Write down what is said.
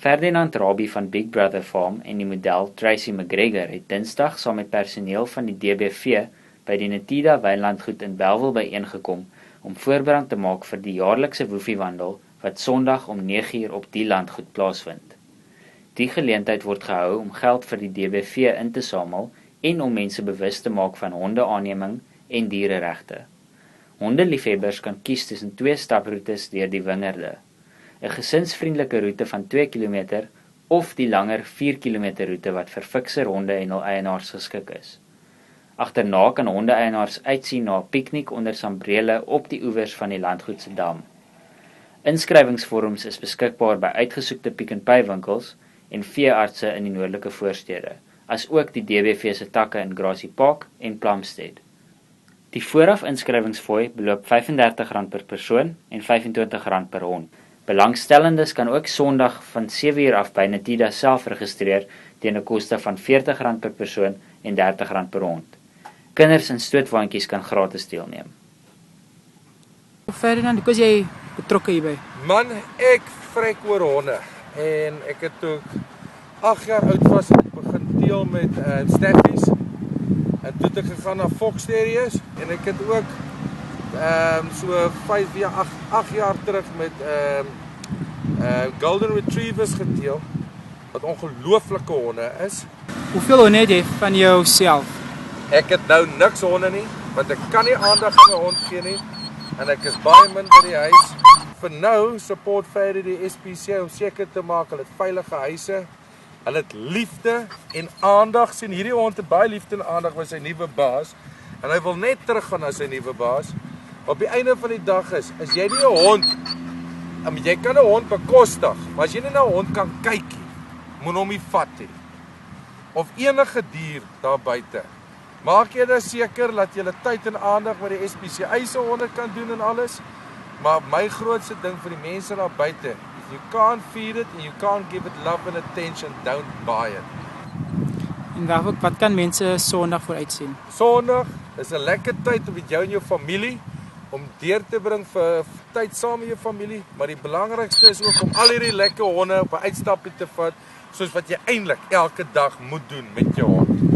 Ferdinand Rabie van Big Brother Farm en die model Tracy McGregor het Dinsdag saam met personeel van die DBV by die Netida Wynlandgoed in Bellville byeengekom om voorbereiding te maak vir die jaarlikse woefiewandel wat Sondag om 9:00 op die landgoed plaasvind. Die geleentheid word gehou om geld vir die DBV in te samel en om mense bewus te maak van hondeaanneming en diereregte. Hondeliefhebbers kan kies tussen 2 staproetes deur die wingerde, 'n gesinsvriendelike roete van 2 km of die langer 4 km roete wat vir fikser honde en hul eienaars geskik is. Agterna kan hondeeienaars uitsien na 'n piknik onder sambrele op die oewers van die landgoed se dam. Inskrywingsvorms is beskikbaar by uitgesoekte Pick n Pay winkels en veeartse in die noordelike voorstede, as ook die DBV se takke in Grassy Park en Plumstead. Die vooraf inskrywingsfooi beloop R35 per persoon en R25 per hond. Belangstellendes kan ook Sondag van 7:00 af by Netida self registreer teen 'n koste van R40 per persoon en R30 per hond. Kinders en stootwaandjies kan gratis deelneem. Ferdinand, hoe is jy betrokke hierby? Man, ek vrek oor honde en ek het toe 8 jaar oud was begin teel met staffies en toe het ek gegaan na Fox Terriers en ek het ook so 8 jaar terug met Golden Retrievers geteel wat ongelooflike honde is. Hoeveel honde het jy van jouself? Ek het nou niks honde nie, want ek kan nie aandag aan 'n hond gee nie en ek is baie min by die huis. Vir nou support verder die SPCA om seker te maak hulle het veilige huise, hulle het liefde en aandag. Sien, hierdie hond het baie liefde en aandag by sy nuwe baas en hy wil net teruggaan na sy nuwe baas. Op die einde van die dag is jy nie 'n hond, jy kan 'n hond bekostig, maar as jy nie na 'n hond kan kyk nie, moet hom nie vat nie. Of enige dier daar buite. Maak jy dan seker dat jy tyd en aandag met die SPCA se honde kan doen en alles. Maar my grootste ding vir die mense daar buite, if you can't feed it and you can't give it love and attention, don't buy it. En wat kan mense Sondag vooruit sien? Sondag is 'n lekker tyd met jou en jou familie om deur te bring vir tyd saam met jou familie, maar die belangrikste is ook om al hierdie lekker honde op 'n uitstapie te vat, soos wat jy eintlik elke dag moet doen met jou hond.